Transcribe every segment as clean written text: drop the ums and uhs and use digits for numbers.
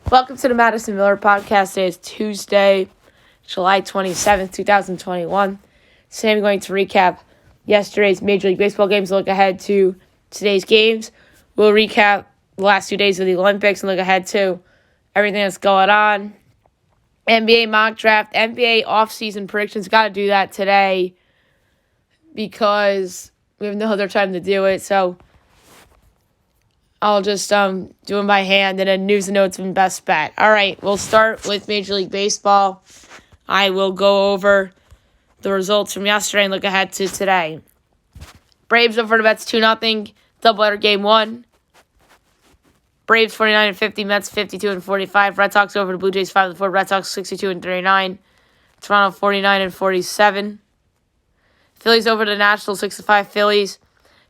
Welcome to the Madison Miller Podcast. Today is Tuesday, July 27th, 2021. Today I'm going to recap yesterday's Major League Baseball games and look ahead to today's games. We'll recap the last 2 days of the Olympics and look ahead to everything that's going on. NBA mock draft, NBA offseason predictions. Got to do that today because we have no other time to do it. So I'll just do it by hand, and then news and notes and best bet. All right, we'll start with Major League Baseball. I will go over the results from yesterday and look ahead to today. Braves over the Mets 2-0, doubleheader game 1. Braves 49-50, Mets 52-45. Red Sox over the Blue Jays 5-4. Red Sox 62-39. Toronto 49-47. Phillies over the Nationals 6-5. Phillies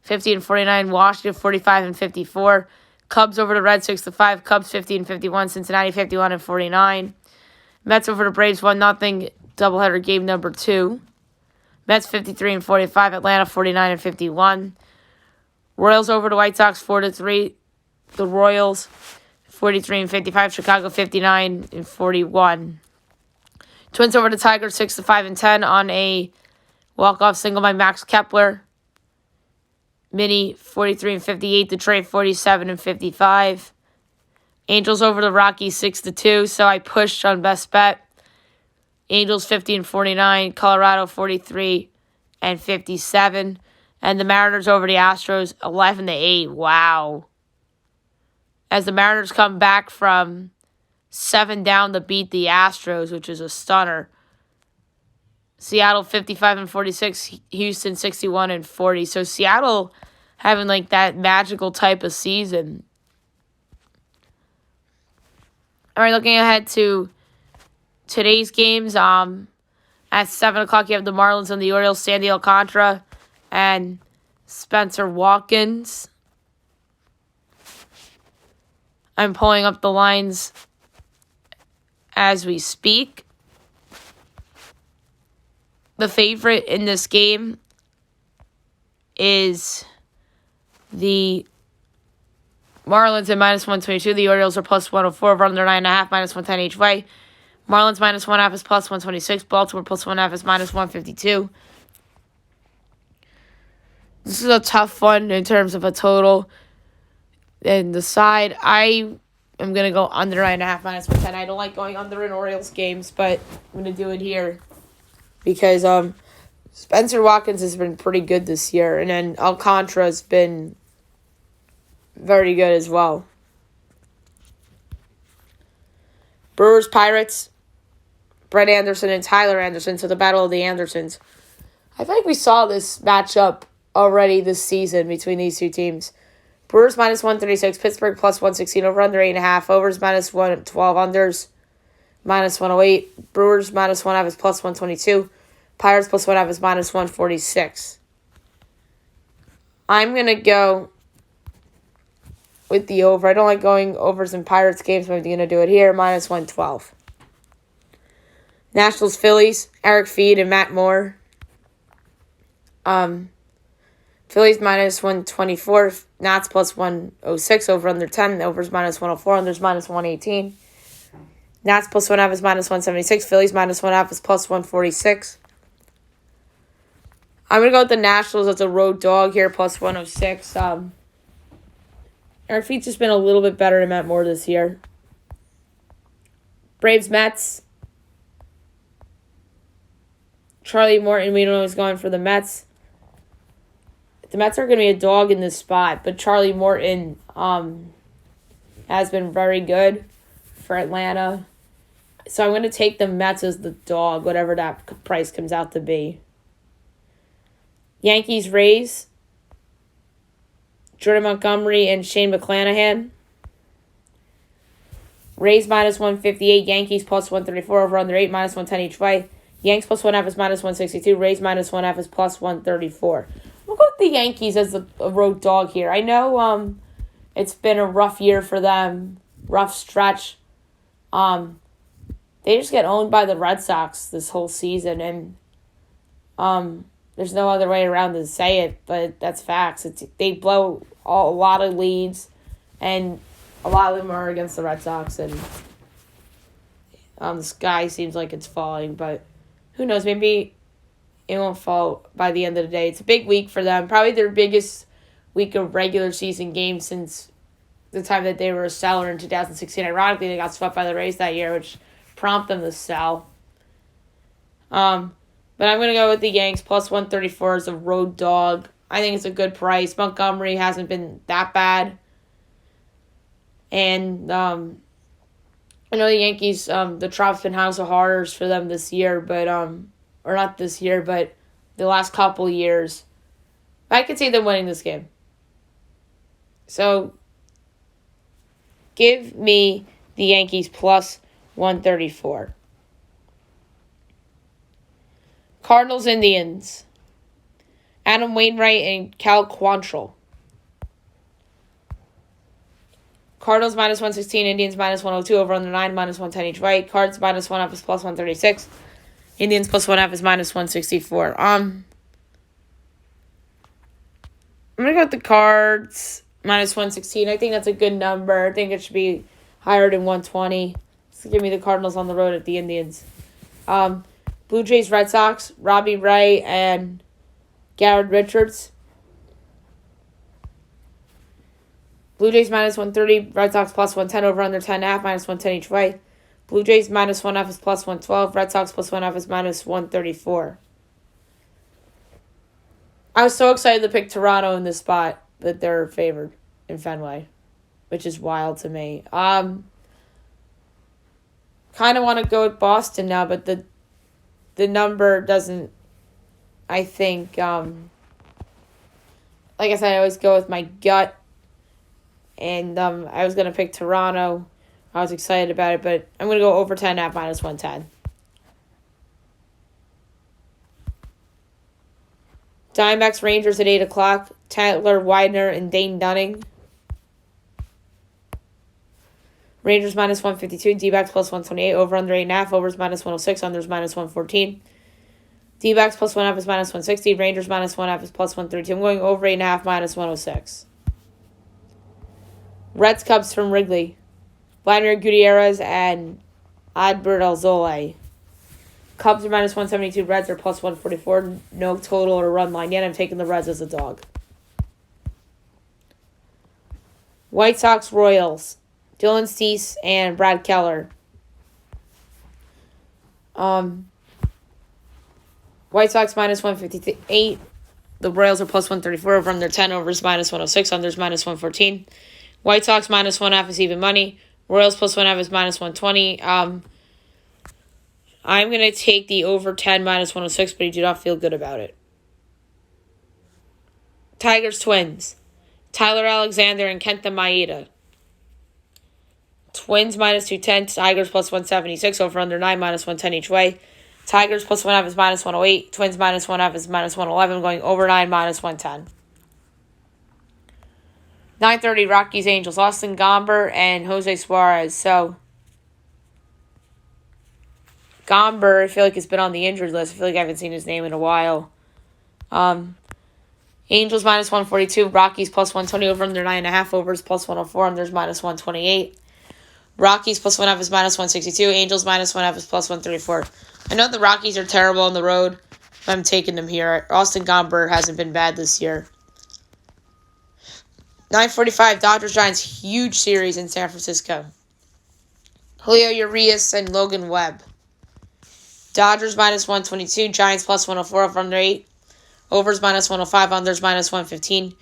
50-49, Washington 45-54. Cubs over the Reds 6-5. Cubs 50-51. Cincinnati 51-49. Mets over the Braves 1-0. Doubleheader game number 2. Mets 53-45. Atlanta 49-51. Royals over the White Sox 4-3. The Royals 43-55. Chicago 59-41. Twins over the Tigers 6-5-10 on a walk-off single by Max Kepler. Mini 43-58, Detroit 47-55. Angels over the Rockies 6-2, so I pushed on best bet. Angels 50-49, Colorado 43-57, and the Mariners over the Astros 11-8. Wow. As the Mariners come back from 7 down to beat the Astros, which is a stunner. Seattle 55-46, Houston 61-40. So Seattle having like that magical type of season. All right, looking ahead to today's games. At 7 o'clock, you have the Marlins and the Orioles, Sandy Alcantara and Spencer Watkins. I'm pulling up the lines as we speak. The favorite in this game is the Marlins at -122. The Orioles are +104. Over under 9.5, -110 each way. Marlins -1.5 is +126. Baltimore +1.5 is -152. This is a tough one in terms of a total. And the side, I am going to go under 9.5, -110. I don't like going under in Orioles games, but I'm going to do it here. Because Spencer Watkins has been pretty good this year. And then Alcantara's been very good as well. Brewers, Pirates, Brett Anderson and Tyler Anderson. So the battle of the Andersons. I think we saw this matchup already this season between these two teams. Brewers -136, Pittsburgh +116, over under 8.5. Overs -112, unders -108. Brewers -1.5 is +122. Pirates +1.5 is -146. I'm going to go with the over. I don't like going overs in Pirates games, but I'm going to do it here, -112. Nationals, Phillies, Eric Feed and Matt Moore. Phillies -124, Nats +106, over under 10. Overs -104, unders -118. Nats +1.5 is -176. Phillies -1.5 is +146. I'm going to go with the Nationals as a road dog here, +106. Eric Feed's just been a little bit better than Matt Moore this year. Braves, Mets. Charlie Morton, we don't know who's going for the Mets. The Mets are going to be a dog in this spot, but Charlie Morton has been very good for Atlanta. So I'm going to take the Mets as the dog, whatever that price comes out to be. Yankees, Rays. Jordan Montgomery and Shane McClanahan. Rays -158, Yankees +134, over under 8, -110 each way. Yanks +1.5 is -162, Rays -1.5 is +134. We'll go with the Yankees as a road dog here. I know it's been a rough year for them, rough stretch. They just get owned by the Red Sox this whole season, and there's no other way around to say it, but that's facts. They blow a lot of leads, and a lot of them are against the Red Sox, and The sky seems like it's falling, but who knows? Maybe it won't fall by the end of the day. It's a big week for them. Probably their biggest week of regular season games since the time that they were a seller in 2016. Ironically, they got swept by the Rays that year, which prompted them to sell. But I'm going to go with the Yanks. Plus 134 as a road dog. I think it's a good price. Montgomery hasn't been that bad. And I know the Yankees, the Trop's been house of horrors for them this year, but or not this year, but the last couple years. I could see them winning this game. So, give me the Yankees plus 134. Cardinals, Indians. Adam Wainwright and Cal Quantrill. Cardinals minus 116, Indians minus 102, over under 9, minus 110 each way. Cards minus 1 half is plus 136. Indians plus 1 half is minus 164. I'm going to go with the Cards minus 116. I think that's a good number. I think it should be higher than 120. So give me the Cardinals on the road at the Indians. Blue Jays, Red Sox, Robbie Ray and Garrett Richards. Blue Jays minus 130, Red Sox plus 110, over under 10.5, minus 110 each way. Blue Jays minus 1 half is plus 112, Red Sox plus 1 half is minus 134. I was so excited to pick Toronto in this spot, but they're favored in Fenway, which is wild to me. Kind of want to go with Boston now, but the number doesn't, I think, like I said, I always go with my gut. And I was going to pick Toronto. I was excited about it, but I'm going to go over 10.5, minus 110. Diamondbacks, Rangers at 8 o'clock. Tyler Widener and Dane Dunning. Rangers minus 152. D-backs plus 128. Over under 8.5. Overs minus 106. Unders minus 114. D-backs plus 1 half is minus 160. Rangers minus 1 half is plus 132. I'm going over 8.5, minus 106. Reds, Cubs from Wrigley. Vladimir Gutierrez and Adbert Alzolay. Cubs are minus 172. Reds are plus 144. No total or run line yet. I'm taking the Reds as a dog. White Sox, Royals. Dylan Cease and Brad Keller. White Sox minus 158. The Royals are plus 134. Over under 10. Overs minus 106. Unders minus 114. White Sox minus 1 half is even money. Royals plus 1 half is minus 120. I'm going to take the over 10, minus 106, but I do not feel good about it. Tigers, Twins. Tyler Alexander and Kenta Maeda. Twins minus 210. Tigers plus 176. Over under 9, minus 110 each way. Tigers plus 1 half is minus 108. Twins minus 1 half is minus 111. Going over 9, minus 110. 9:30, Rockies, Angels. Austin Gomber and Jose Suarez. So, Gomber, I feel like, has been on the injured list. I feel like I haven't seen his name in a while. Angels minus 142. Rockies plus 120. Over under 9.5. Overs plus 104. Unders minus 128. Rockies plus 1 half is minus 162. Angels minus 1 half is plus 134. I know the Rockies are terrible on the road. I'm taking them here. Austin Gomber hasn't been bad this year. 9:45, Dodgers-Giants, huge series in San Francisco. Julio Urias and Logan Webb. Dodgers minus 122, Giants plus 104, over under 8. Overs minus 105, unders minus 115.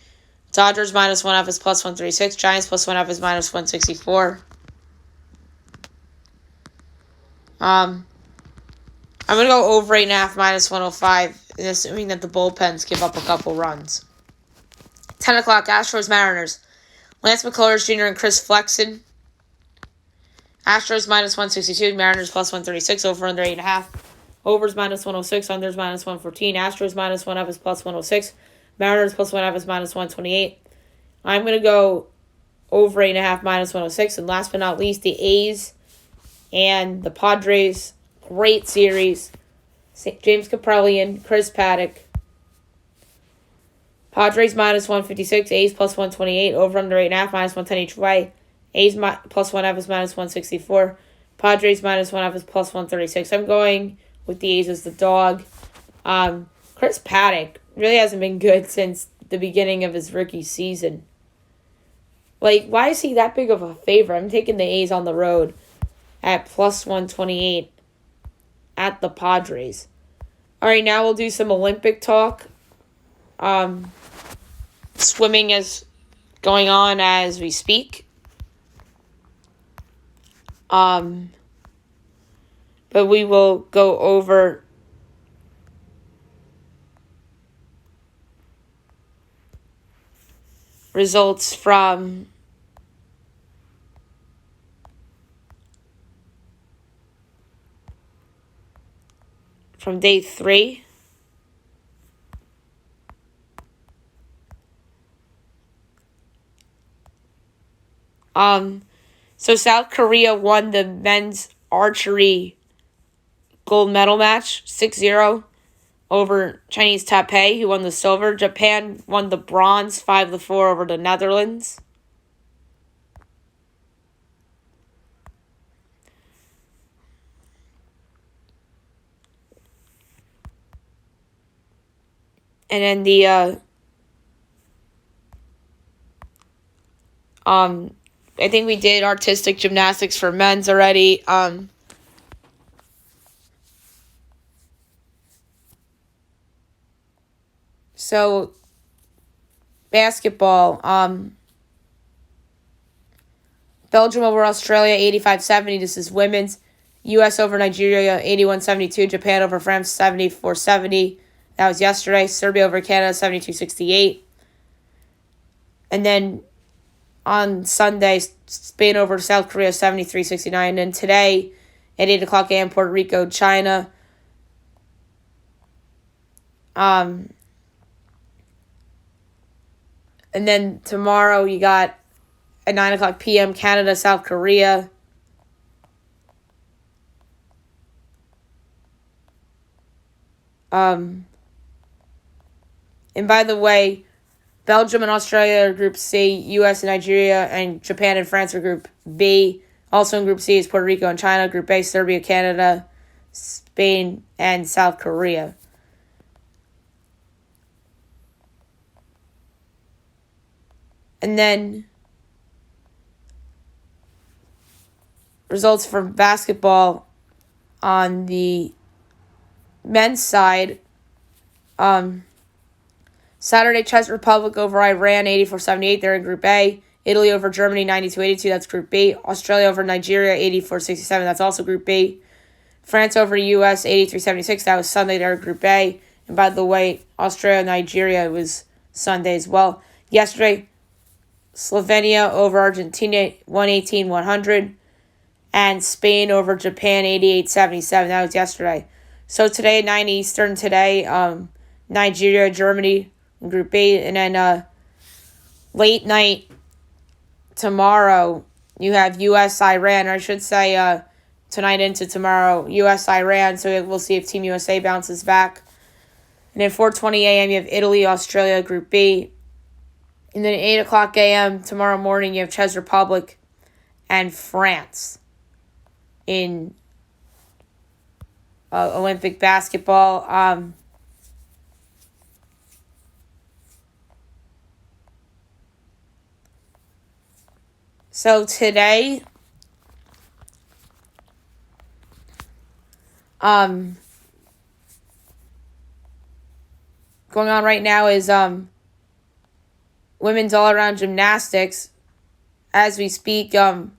Dodgers minus 1 half is plus 136. Giants plus 1 half is minus 164. I'm going to go over 8.5, minus 105, and assuming that the bullpens give up a couple runs. 10 o'clock, Astros, Mariners. Lance McCullers Jr. and Chris Flexen. Astros minus 162, Mariners plus 136, over under 8.5. Overs minus 106, unders minus 114. Astros minus 1 half is plus 106. Mariners plus 1 half is minus 128. I'm going to go over 8.5, minus 106. And last but not least, the A's and the Padres. Great series. James Kaprielian, Chris Paddock. Padres minus 156, A's plus 128, over under 8.5, minus 110 each way. A's plus 1 half is minus 164. Padres -1.5 is +136. I'm going with the A's as the dog. Chris Paddock really hasn't been good since the beginning of his rookie season. Like, why is he that big of a favorite? I'm taking the A's on the road at +128 at the Padres. All right, now we'll do some Olympic talk. Swimming is going on as we speak. But we will go over results from day 3. So South Korea won the men's archery gold medal match 6-0 over Chinese Taipei, who won the silver. Japan won the bronze 5-4 over the Netherlands. And then the I think we did artistic gymnastics for men's already. So basketball, Belgium over Australia 85-70. This is women's. U.S. over Nigeria 81-72. Japan over France 74-70. That was yesterday. Serbia over Canada 72-68. And then on Sunday, Spain over South Korea 73-69. And today at 8 o'clock a.m., Puerto Rico, China. And then tomorrow you got at 9 o'clock p.m., Canada, South Korea. And by the way, Belgium and Australia are Group C. U.S. and Nigeria and Japan and France are Group B. Also in Group C is Puerto Rico and China. Group A, Serbia, Canada, Spain, and South Korea. And then results from basketball on the men's side. Saturday, Czech Republic over Iran, 84-78. They're in Group A. Italy over Germany, 92-82. That's Group B. Australia over Nigeria, 84-67. That's also Group B. France over U.S., 83-76. That was Sunday. They're in Group A. And by the way, Australia, Nigeria was Sunday as well. Yesterday, Slovenia over Argentina, 118-100. And Spain over Japan, 88-77. That was yesterday. So today, 9 Eastern, Nigeria, Germany, Group B. And then late night tomorrow, you have U.S., Iran. Or I should say tonight into tomorrow, U.S., Iran. So we'll see if Team USA bounces back. And then 4:20 a.m., you have Italy, Australia, Group B. And then 8 o'clock a.m. tomorrow morning, you have Czech Republic and France in Olympic basketball. So today, going on right now is women's all-around gymnastics. As we speak, ROC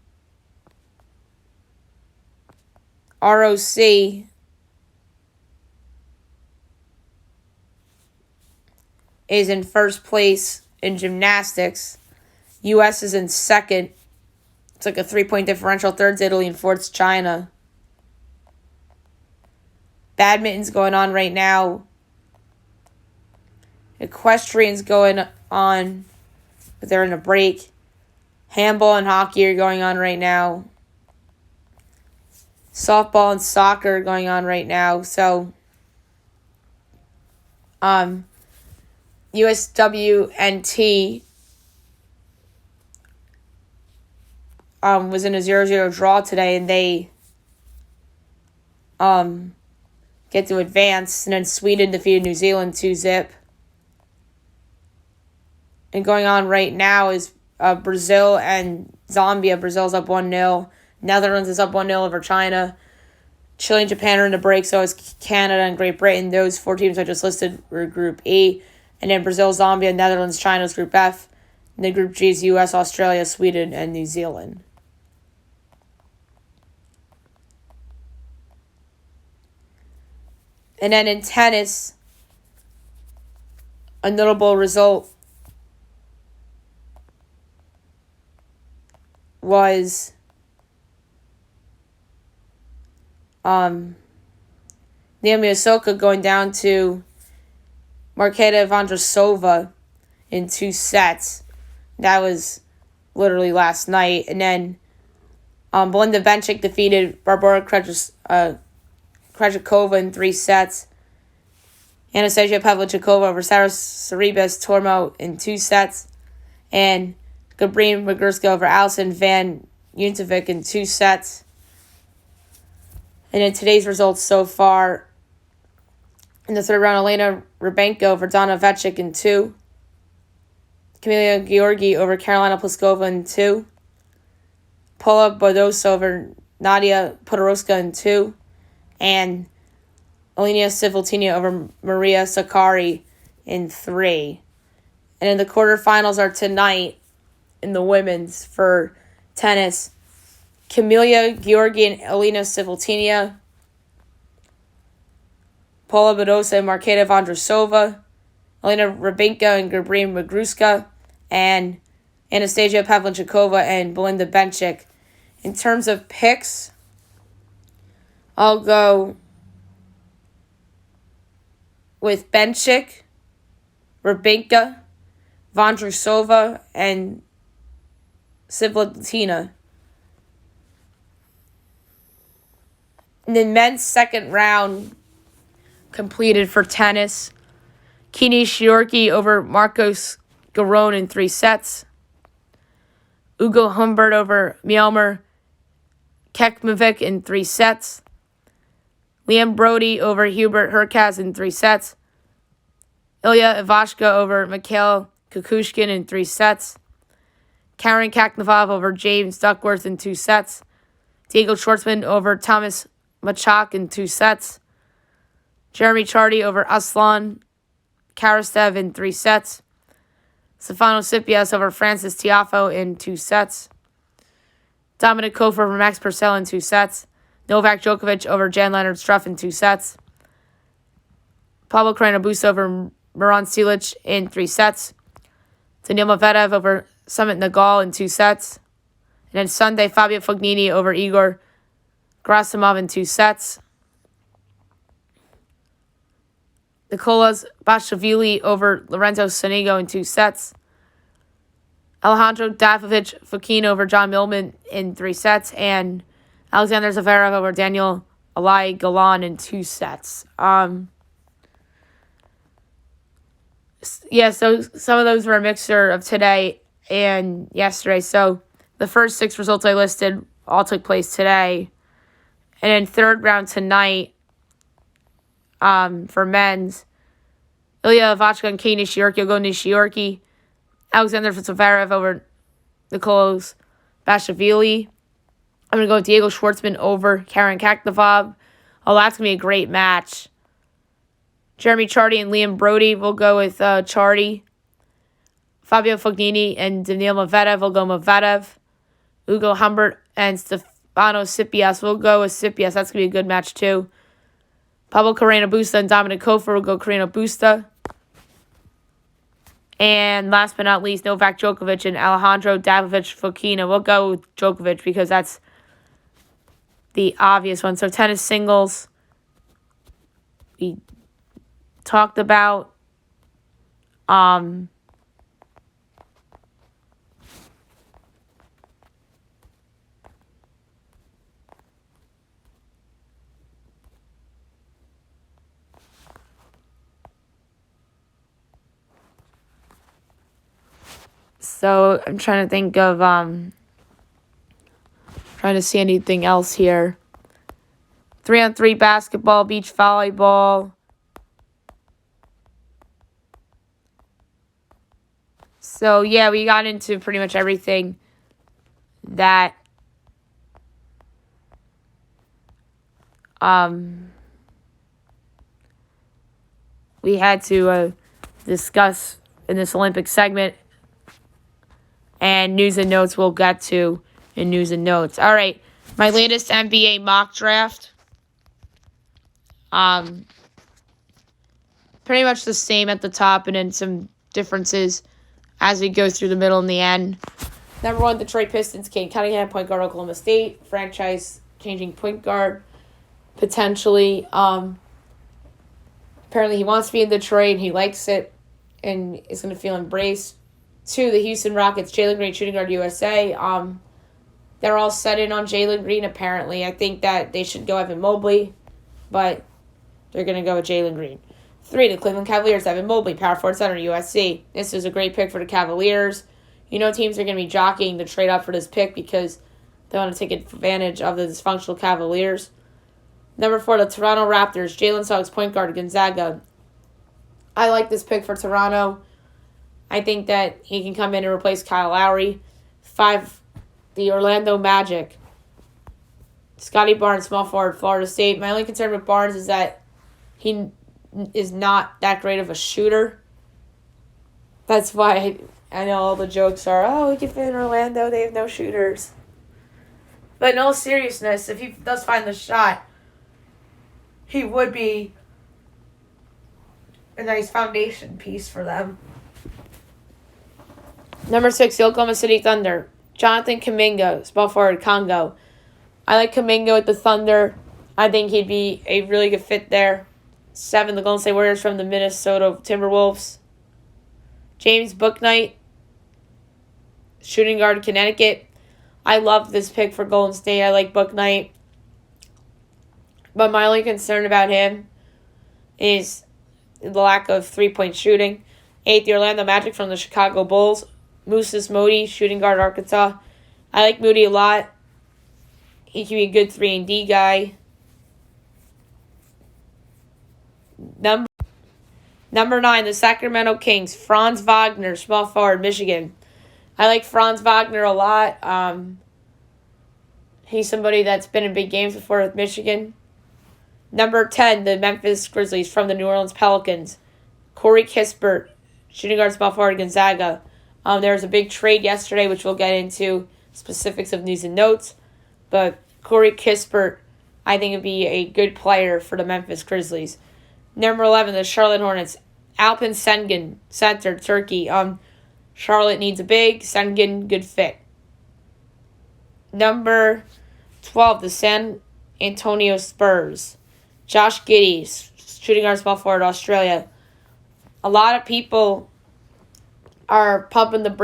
is in first place in gymnastics. U.S. is in second. It's like a 3-point differential. Third's Italy and fourth's China. Badminton's going on right now. Equestrian's going on, but they're in a break. Handball and hockey are going on right now. Softball and soccer are going on right now. So, USWNT was in a 0-0 draw today, and they get to advance. And then Sweden defeated New Zealand 2-0. And going on right now is Brazil and Zambia. Brazil's up 1-0. Netherlands is up 1-0 over China. Chile and Japan are in the break, so is Canada and Great Britain. Those 4 teams I just listed were Group E. And then Brazil, Zambia, Netherlands, China is Group F. And then Group G is US, Australia, Sweden, and New Zealand. And then in tennis, a notable result was Naomi Osaka going down to Marketa Vondrousova in 2 sets. That was literally last night. And then Belinda Bencic defeated Barbara Krejcikova in 3 sets. Anastasia Pavlyuchenkova over Sara Sorribes Tormo in 2 sets. And Gabriela Muguruza over Alison Van Uytvanck in 2 sets. And in today's results so far, in the third round, Elena Rybakina over Donna Vekic in 2. Camila Giorgi over Carolina Pliskova in 2. Paula Badosa over Nadia Podoroska in 2. And Alina Svitolina over Maria Sakkari in 3. And in the quarterfinals are tonight in the women's for tennis. Camila Giorgi and Alina Svitolina. Paula Badosa and Marketa Vondrousova. Elena Rybakina and Gabriela Muguruza. And Anastasia Pavlyuchenkova and Belinda Bencic. In terms of picks, I'll go with Bencic, Rybakina, Vondrousova, and Svitolina. And then men's second round completed for tennis. Kei Nishioka over Marcos Giron in 3 sets. Ugo Humbert over Miomir Kekmanovic in 3 sets. Liam Brody over Hubert Hurkacz in 3 sets. Ilya Ivashka over Mikhail Kukushkin in 3 sets. Karen Kaknavov over James Duckworth in 2 sets. Diego Schwartzman over Thomas Machak in 2 sets. Jeremy Chardy over Aslan Karastev in 3 sets. Stefano Tsitsipas over Francis Tiafoe in 2 sets. Dominic Kofor over Max Purcell in 2 sets. Novak Djokovic over Jan-Lennard Struff in 2 sets. Pablo Carreño Busta over Miran Cilic in 3 sets. Daniil Medvedev over Sumit Nagal in 2 sets. And then Sunday, Fabio Fognini over Igor Gerasimov in 2 sets. Nicolas Basilashvili over Lorenzo Sonego in 2 sets. Alejandro Davidovich Fokina over John Millman in 3 sets. And Alexander Zverev over Daniel Alai Galan in 2 sets. So some of those were a mixture of today and yesterday. So the first 6 results I listed all took place today. And then third round tonight for men's, Ilya Ivashka and Kei Nishioka will go Nishioka. Alexander Zverev over Nicolas Basilashvili. I'm going to go with Diego Schwartzman over Karen Kaknavov. Oh, that's going to be a great match. Jeremy Chardy and Liam Brody will go with Chardy. Fabio Fognini and Daniil Medvedev will go Medvedev. Ugo Humbert and Stefano Tsitsipas will go with Tsitsipas. That's going to be a good match, too. Pablo Carreño Busta and Dominic Kofor will go Carreño Busta. And last but not least, Novak Djokovic and Alejandro Davidovich Fokina will go with Djokovic because that's the obvious one. So tennis singles, we talked about. So I'm trying to think of trying to see anything else here 3-on-3 basketball, beach volleyball. So, yeah, we got into pretty much everything that we had to discuss in this Olympic segment. And news and notes we'll get to in news and notes. All right, my latest NBA mock draft. Pretty much the same at the top and then some differences as we go through the middle and the end. Number 1, Detroit Pistons, Cade Cunningham, point guard, Oklahoma State. Franchise-changing point guard, potentially. Apparently he wants to be in Detroit and he likes it and is going to feel embraced. 2, the Houston Rockets, Jalen Green, shooting guard, USA. They're all set in on Jalen Green, apparently. I think that they should go Evan Mobley, but they're going to go with Jalen Green. 3, the Cleveland Cavaliers, Evan Mobley, power forward center, USC. This is a great pick for the Cavaliers. You know teams are going to be jockeying to trade up for this pick because they want to take advantage of the dysfunctional Cavaliers. Number 4, the Toronto Raptors, Jalen Suggs, point guard, Gonzaga. I like this pick for Toronto. I think that he can come in and replace Kyle Lowry. 5, the Orlando Magic, Scotty Barnes, small forward, Florida State. My only concern with Barnes is that he is not that great of a shooter. That's why I know all the jokes are, we can fit in Orlando, they have no shooters. But in all seriousness, if he does find the shot, he would be a nice foundation piece for them. Number 6, the Oklahoma City Thunder, Jonathan Kuminga, small forward, Congo. I like Kuminga with the Thunder. I think he'd be a really good fit there. 7, the Golden State Warriors from the Minnesota Timberwolves, James Bouknight, shooting guard, Connecticut. I love this pick for Golden State. I like Bouknight. But my only concern about him is the lack of three-point shooting. 8, the Orlando Magic from the Chicago Bulls, Moses Moody, shooting guard, Arkansas. I like Moody a lot. He can be a good 3-and-D guy. Number 9, the Sacramento Kings, Franz Wagner, small forward, Michigan. I like Franz Wagner a lot. He's somebody that's been in big games before with Michigan. Number 10, the Memphis Grizzlies from the New Orleans Pelicans, Corey Kispert, shooting guard, small forward, Gonzaga. There was a big trade yesterday, which we'll get into specifics of news and notes. But Corey Kispert, I think, would be a good player for the Memphis Grizzlies. Number 11, the Charlotte Hornets, Alpin Sengun, center, Turkey. Charlotte needs a big. Sengun, good fit. Number 12, the San Antonio Spurs, Josh Giddey, shooting guard, small forward, Australia. A lot of people are pumping up,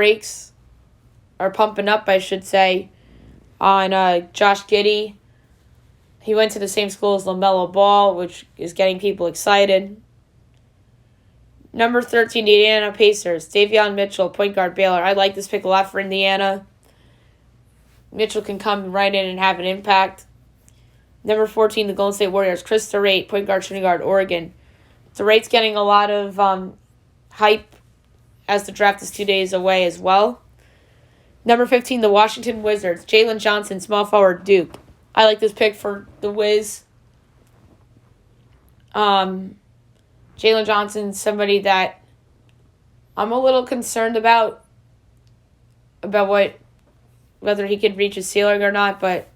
I should say, on Josh Giddey. He went to the same school as LaMelo Ball, which is getting people excited. Number 13, the Indiana Pacers, Davion Mitchell, point guard, Baylor. I like this pick a lot for Indiana. Mitchell can come right in and have an impact. Number 14, the Golden State Warriors, Chris Durant, point guard, shooting guard, Oregon. Durant's getting a lot of hype as the draft is 2 days away as well. Number 15, the Washington Wizards, Jalen Johnson, small forward, Duke. I like this pick for the Wiz. Jalen Johnson's somebody that I'm a little concerned about whether he could reach his ceiling or not, but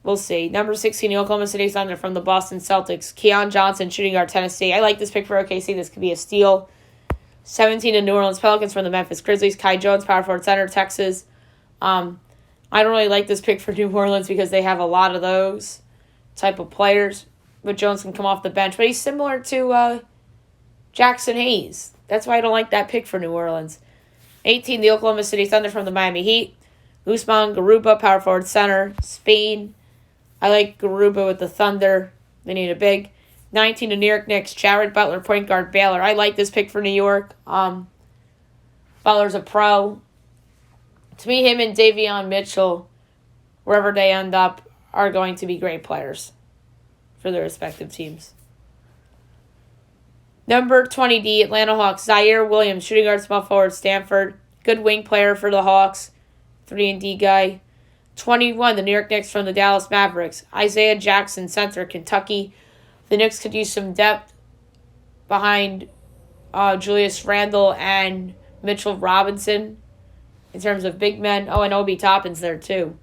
we'll see. Number 16, the Oklahoma City Thunder from the Boston Celtics, Keon Johnson, shooting guard, Tennessee. I like this pick for OKC. This could be a steal. 17, the New Orleans Pelicans from the Memphis Grizzlies, Kai Jones, power forward, center, Texas. I don't really like this pick for New Orleans because they have a lot of those type of players. But Jones can come off the bench. But he's similar to Jackson Hayes. That's why I don't like that pick for New Orleans. 18, the Oklahoma City Thunder from the Miami Heat, Usman Garuba, power forward, center, Spain. I like Garuba with the Thunder. They need a big. 19, the New York Knicks, Jared Butler, point guard, Baylor. I like this pick for New York. Butler's a pro. To me, him and Davion Mitchell, wherever they end up, are going to be great players for their respective teams. Number 20D, Atlanta Hawks, Zaire Williams, shooting guard, small forward, Stanford. Good wing player for the Hawks, 3-and-D guy. 21, the New York Knicks from the Dallas Mavericks, Isaiah Jackson, center, Kentucky. The Knicks could use some depth behind Julius Randle and Mitchell Robinson in terms of big men. Oh, and Obi Toppin's there too.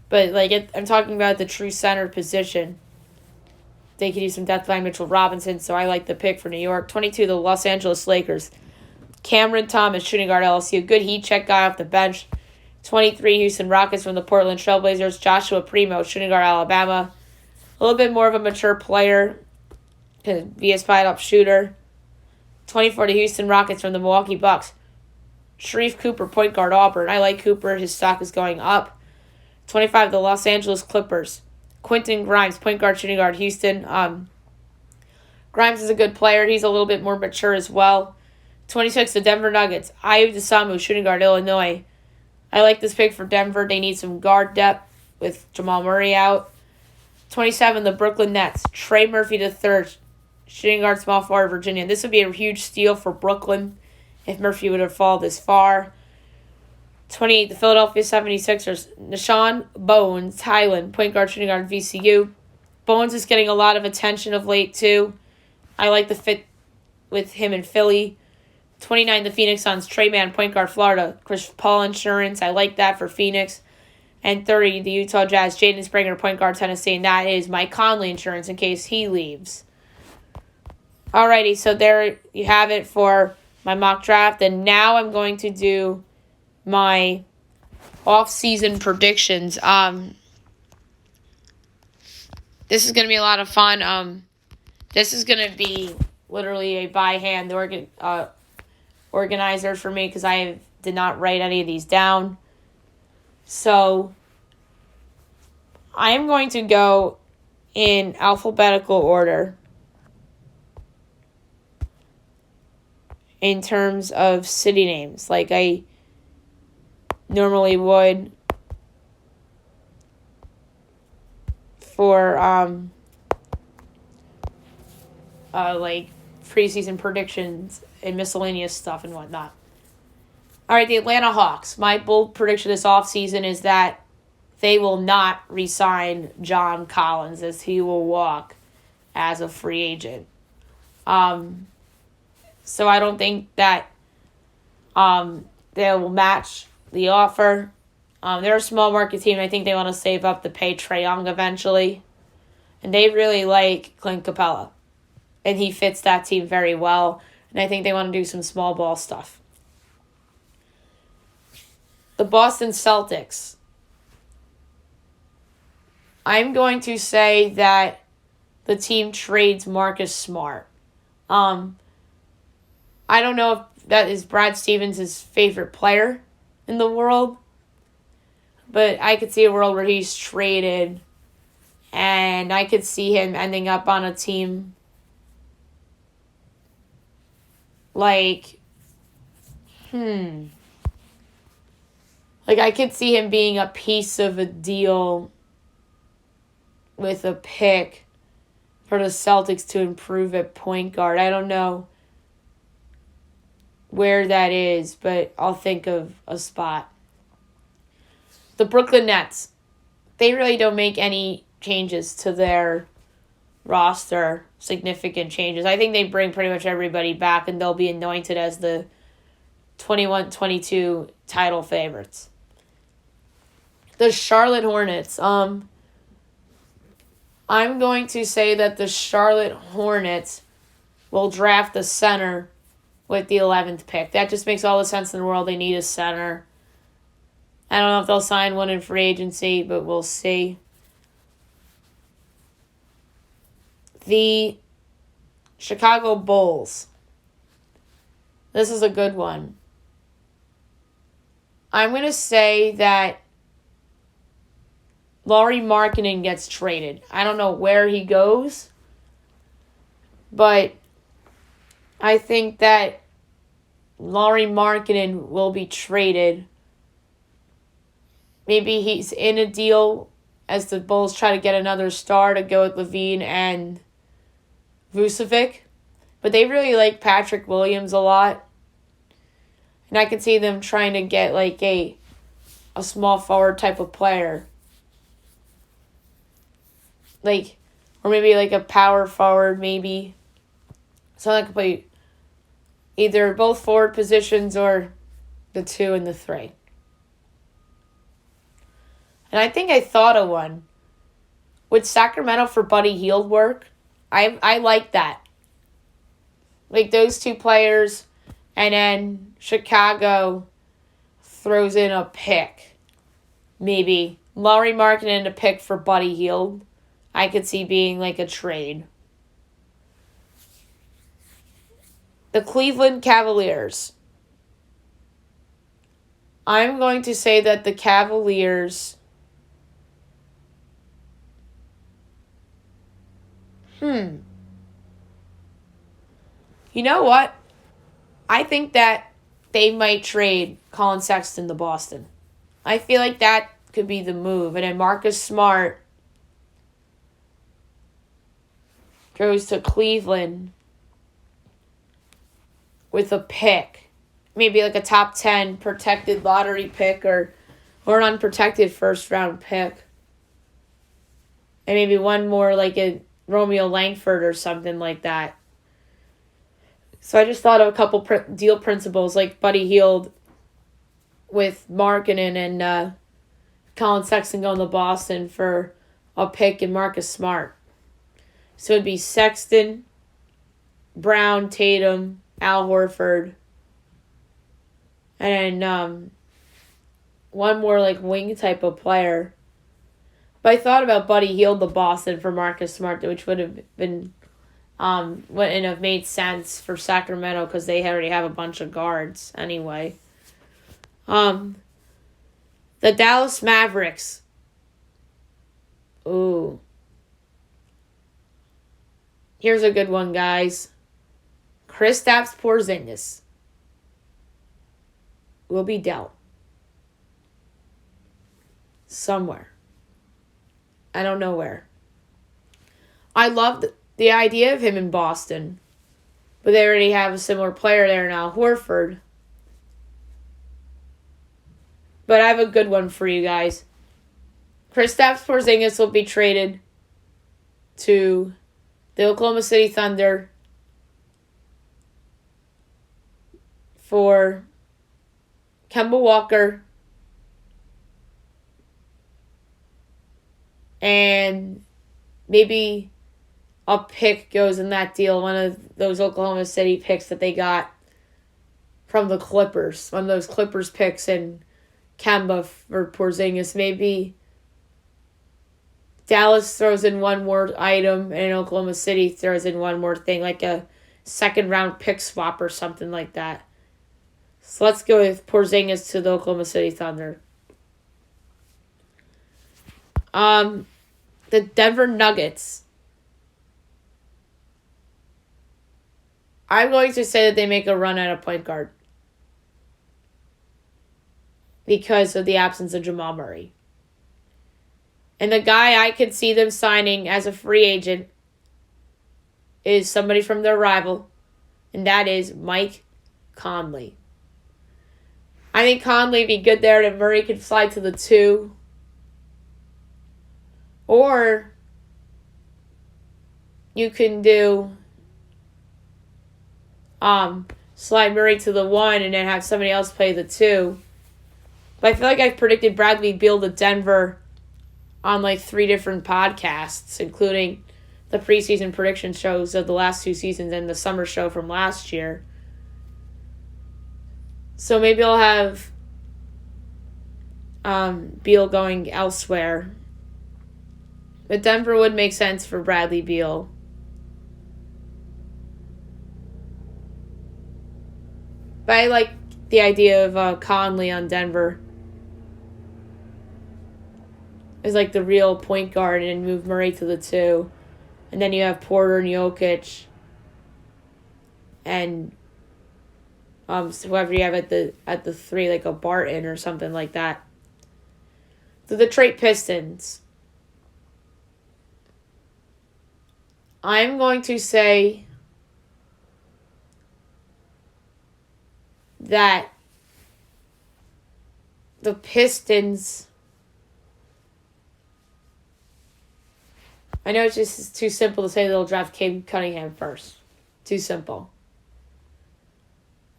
But I'm talking about the true center position. They could use some depth behind Mitchell Robinson, so I like the pick for New York. 22, the Los Angeles Lakers, Cameron Thomas, shooting guard, LSU. Good heat check guy off the bench. 23, Houston Rockets from the Portland Trailblazers, Joshua Primo, shooting guard, Alabama. A little bit more of a mature player. Could be a spot-up shooter. 24, the Houston Rockets from the Milwaukee Bucks, Sharif Cooper, point guard, Auburn. I like Cooper. His stock is going up. 25, the Los Angeles Clippers, Quentin Grimes, point guard, shooting guard, Houston. Grimes is a good player. He's a little bit more mature as well. 26, the Denver Nuggets, Ayo Dosunmu, shooting guard, Illinois. I like this pick for Denver. They need some guard depth with Jamal Murray out. 27, the Brooklyn Nets, Trey Murphy III, shooting guard, small forward, Virginia. This would be a huge steal for Brooklyn if Murphy would have fallen this far. 28, the Philadelphia 76ers, Nashawn Bones, Highland, point guard, shooting guard, VCU. Bones is getting a lot of attention of late, too. I like the fit with him in Philly. 29, the Phoenix Suns, Trey Mann, point guard, Florida, Chris Paul Insurance. I like that for Phoenix. And 30, the Utah Jazz, Jaden Springer, point guard, Tennessee. And that is Mike Conley Insurance in case he leaves. Alrighty, so there you have it for my mock draft. And now I'm going to do my off-season predictions. This is going to be a lot of fun. This is going to be literally a by-hand organizer for me because I did not write any of these down. So I am going to go in alphabetical order in terms of city names, like I normally would for like preseason predictions and miscellaneous stuff and whatnot. All right, the Atlanta Hawks. My bold prediction this offseason is that they will not re-sign John Collins as he will walk as a free agent. So I don't think that they will match the offer. They're a small market team. I think they want to save up to pay Trae Young eventually. And they really like Clint Capella. And he fits that team very well. And I think they want to do some small ball stuff. The Boston Celtics. I'm going to say that the team trades Marcus Smart. I don't know if that is Brad Stevens' favorite player in the world, but I could see a world where he's traded, and I could see him ending up on a team like I could see him being a piece of a deal with a pick for the Celtics to improve at point guard. I don't know where that is, but I'll think of a spot. The Brooklyn Nets. They really don't make any changes to their roster, significant changes. I think they bring pretty much everybody back, and they'll be anointed as the 21-22 title favorites. The Charlotte Hornets. I'm going to say that the Charlotte Hornets will draft the center with the 11th pick. That just makes all the sense in the world. They need a center. I don't know if they'll sign one in free agency, but we'll see. The Chicago Bulls. This is a good one. I'm going to say that Lauri Markkanen gets traded. I don't know where he goes, but I think that Lauri Markkanen will be traded Maybe he's in a deal as the Bulls try to get another star to go with Levine and Vucevic. But they really like Patrick Williams a lot. And I can see them trying to get like a small forward type of player. Like, or maybe like a power forward, maybe. Someone that could play either both forward positions or the 2 and the 3. And I think I thought of one. Would Sacramento for Buddy Hield work? I like that. Like those 2 players, and then Chicago throws in a pick. Maybe Lauri Markkanen a pick for Buddy Hield. I could see being like a trade. The Cleveland Cavaliers. I'm going to say that the Cavaliers... You know what? I think that they might trade Colin Sexton to Boston. I feel like that could be the move. And then Marcus Smart goes to Cleveland with a pick. Maybe like a top 10 protected lottery pick or an unprotected first round pick. And maybe one more like a Romeo Langford or something like that. So I just thought of a couple deal principles like Buddy Hield with Markkanen and Colin Sexton going to Boston for a pick and Marcus Smart. So it'd be Sexton, Brown, Tatum, Al Horford, and then one more like wing type of player. But I thought about Buddy Hield to Boston for Marcus Smart, which would have been wouldn't have made sense for Sacramento because they already have a bunch of guards anyway. The Dallas Mavericks. Ooh. Here's a good one, guys. Kristaps Porzingis will be dealt somewhere. I don't know where. I love the idea of him in Boston, but they already have a similar player there now, Horford. But I have a good one for you guys. Kristaps Porzingis will be traded to the Oklahoma City Thunder for Kemba Walker and maybe a pick goes in that deal, one of those Oklahoma City picks that they got from the Clippers, one of those Clippers picks, and Kemba for Porzingis. Maybe Dallas throws in one more item and Oklahoma City throws in one more thing, like a second round pick swap or something like that. So let's go with Porzingis to the Oklahoma City Thunder. The Denver Nuggets. I'm going to say that they make a run at a point guard because of the absence of Jamal Murray. And the guy I could see them signing as a free agent is somebody from their rival, and that is Mike Conley. I think Conley would be good there, and Murray could slide to the 2. Or you can do slide Murray to the 1 and then have somebody else play the 2. But I feel like I've predicted Bradley Beal to Denver on like 3 different podcasts, including the preseason prediction shows of the last 2 seasons and the summer show from last year. So maybe I'll have Beal going elsewhere. But Denver would make sense for Bradley Beal. But I like the idea of Conley on Denver as like the real point guard and move Murray to the 2. And then you have Porter and Jokic and whoever you have at the 3, like a Barton or something like that. The Detroit Pistons. I'm going to say that the Pistons, I know it's just too simple to say they'll draft Cade Cunningham first. Too simple.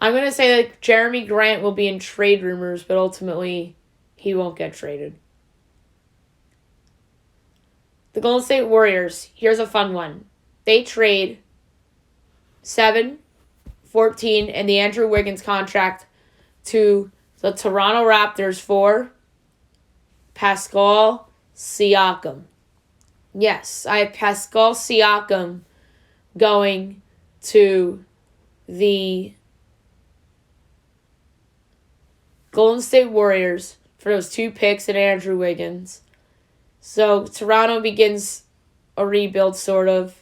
I'm going to say that Jeremy Grant will be in trade rumors, but ultimately he won't get traded. The Golden State Warriors, here's a fun one. They trade 7, 14, and the Andrew Wiggins contract to the Toronto Raptors for Pascal Siakam. Yes, I have Pascal Siakam going to the Golden State Warriors for those 2 picks and Andrew Wiggins. So Toronto begins a rebuild, sort of.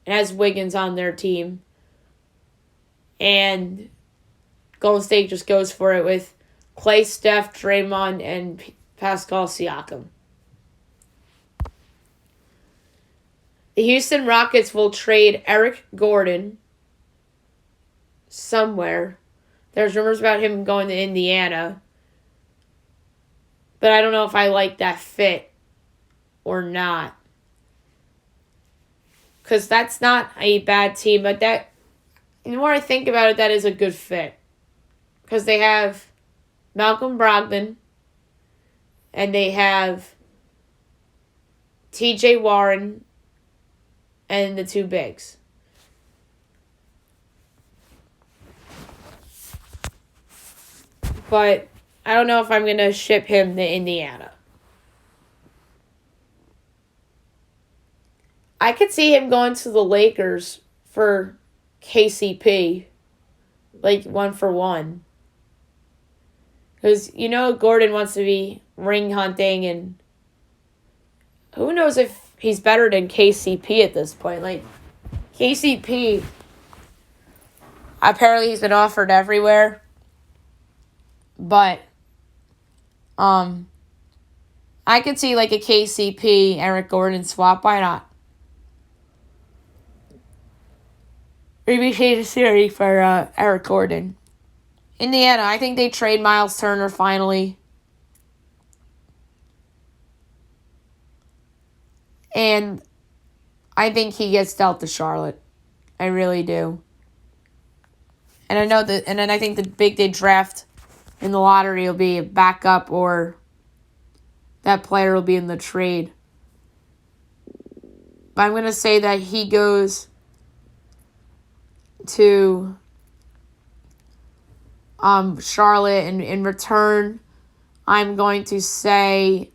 It has Wiggins on their team. And Golden State just goes for it with Klay, Steph, Draymond, and Pascal Siakam. The Houston Rockets will trade Eric Gordon somewhere. There's rumors about him going to Indiana. But I don't know if I like that fit or not. Because that's not a bad team. But that, the more I think about it, that is a good fit. Because they have Malcolm Brogdon. And they have TJ Warren. And the 2 bigs. But I don't know if I'm going to ship him to Indiana. I could see him going to the Lakers for KCP. Like 1-for-1. Because, Gordon wants to be ring hunting. And who knows if he's better than KCP at this point. Like, KCP, apparently he's been offered everywhere. But, I could see like a KCP, Eric Gordon swap. Why not? Maybe Shade Siri for Eric Gordon. Indiana, I think they trade Miles Turner finally. And I think he gets dealt to Charlotte. I really do. And I know that, and then I think the big they draft in the lottery will be a backup, or that player will be in the trade. But I'm going to say that he goes to Charlotte, and in return, I'm going to say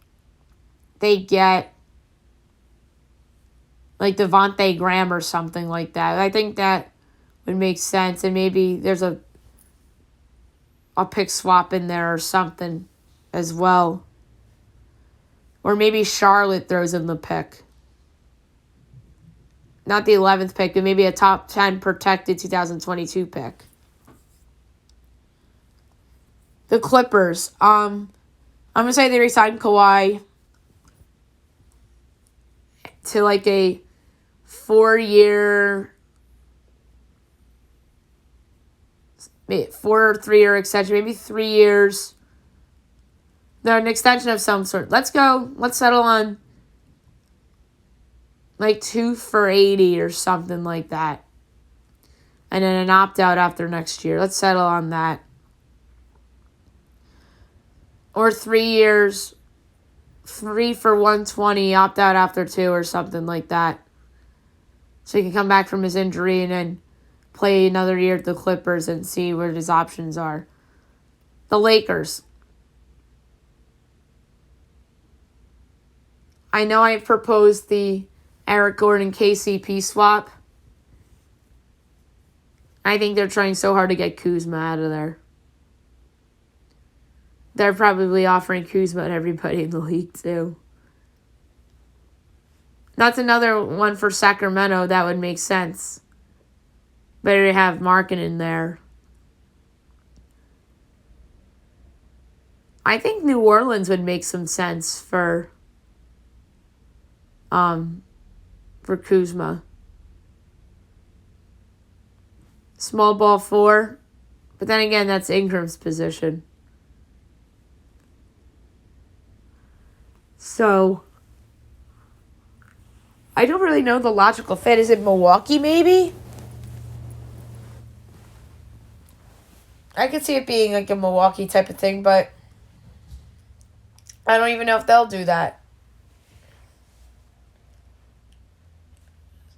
they get like Devontae Graham or something like that. I think that would make sense, and maybe there's a pick swap in there or something as well. Or maybe Charlotte throws in the pick. Not the 11th pick, but maybe a top 10 protected 2022 pick. The Clippers. I'm going to say they re-signed Kawhi to like a 4-year, 4 or 3-year extension, maybe 3 years. They're an extension of some sort. Let's settle on like 2 for $80 or something like that. And then an opt-out after next year. Let's settle on that. Or 3 years, 3 for $120, opt-out after 2 or something like that. So he can come back from his injury and then play another year at the Clippers and see where his options are. The Lakers. I know I've proposed the Eric Gordon KCP swap. I think they're trying so hard to get Kuzma out of there. They're probably offering Kuzma to everybody in the league too. That's another one for Sacramento that would make sense. Better to have Markkanen in there. I think New Orleans would make some sense for Kuzma. Small ball 4. But then again, that's Ingram's position. So, I don't really know the logical fit. Is it Milwaukee, maybe? I could see it being like a Milwaukee type of thing, but I don't even know if they'll do that.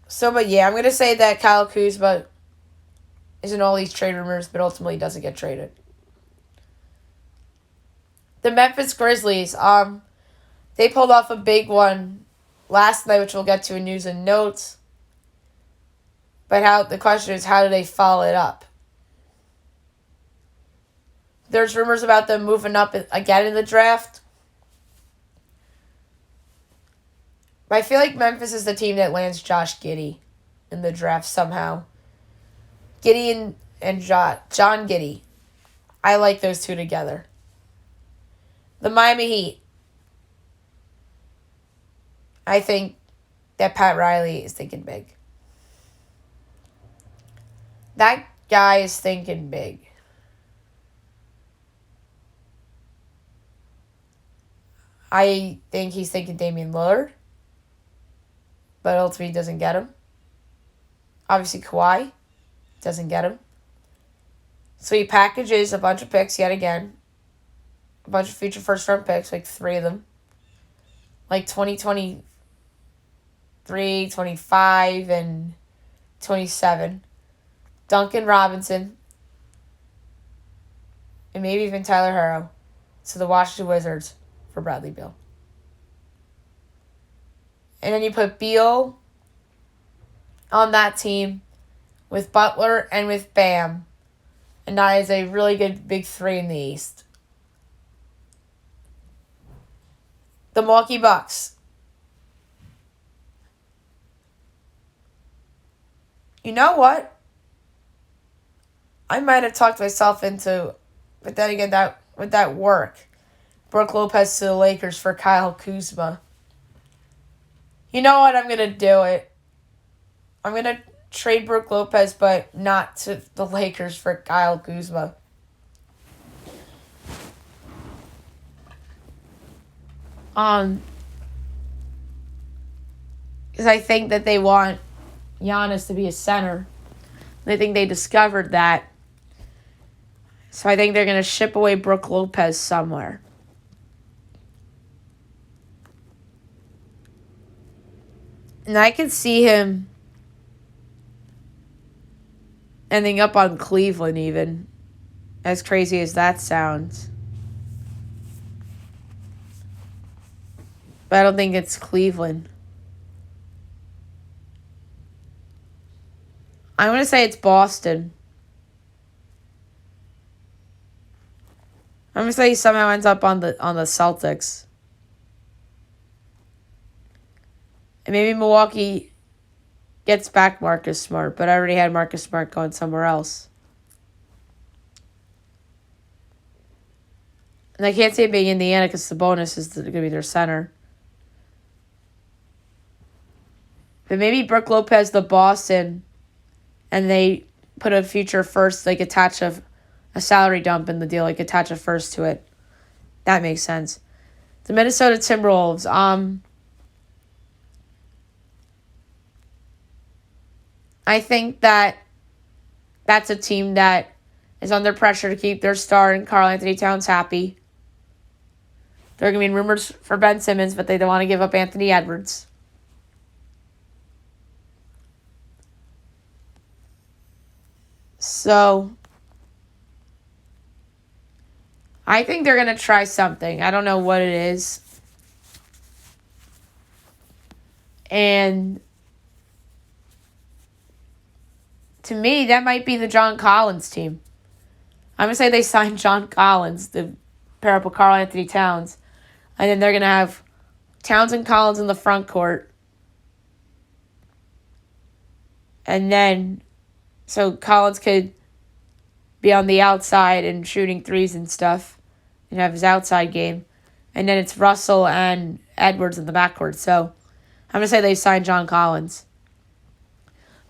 So, but yeah, I'm going to say that Kyle Kuzma is in all these trade rumors, but ultimately doesn't get traded. The Memphis Grizzlies, they pulled off a big one last night, which we'll get to in news and notes. But the question is, how do they follow it up? There's rumors about them moving up again in the draft. But I feel like Memphis is the team that lands Josh Giddey in the draft somehow. Giddey and John Giddey. I like those two together. The Miami Heat. I think that Pat Riley is thinking big. That guy is thinking big. I think he's thinking Damian Lillard, but ultimately doesn't get him. Obviously, Kawhi doesn't get him. So he packages a bunch of picks yet again. A bunch of future first-round picks, like 3 of them. Like 2023, 25, and 27. Duncan Robinson. And maybe even Tyler Herro. To the Washington Wizards for Bradley Beal. And then you put Beal on that team with Butler and with Bam. And that is a really good big 3 in the East. The Milwaukee Bucks. You know what? I might have talked myself into, but then again, would that work? Brook Lopez to the Lakers for Kyle Kuzma. You know what? I'm going to do it. I'm going to trade Brook Lopez, but not to the Lakers for Kyle Kuzma. Because I think that they want Giannis to be a center. I think they discovered that. So I think they're going to ship away Brook Lopez somewhere. And I can see him ending up on Cleveland even. As crazy as that sounds. But I don't think it's Cleveland. I'm going to say it's Boston. I'm going to say he somehow ends up on the Celtics. And maybe Milwaukee gets back Marcus Smart, but I already had Marcus Smart going somewhere else. And I can't see it being Indiana because Sabonis is going to be their center. But maybe Brook Lopez to Boston, and they put a future first, like attach a salary dump in the deal, like attach a first to it. That makes sense. The Minnesota Timberwolves. I think that that's a team that is under pressure to keep their star and Karl Anthony Towns happy. There are going to be rumors for Ben Simmons, but they don't want to give up Anthony Edwards. So, I think they're going to try something. I don't know what it is. And to me, that might be the John Collins team. I'm going to say they signed John Collins, the pair up with Karl Anthony Towns. And then they're going to have Towns and Collins in the front court. And then, so Collins could be on the outside and shooting threes and stuff. and have his outside game. And then it's Russell and Edwards in the backcourt. So I'm going to say they signed John Collins.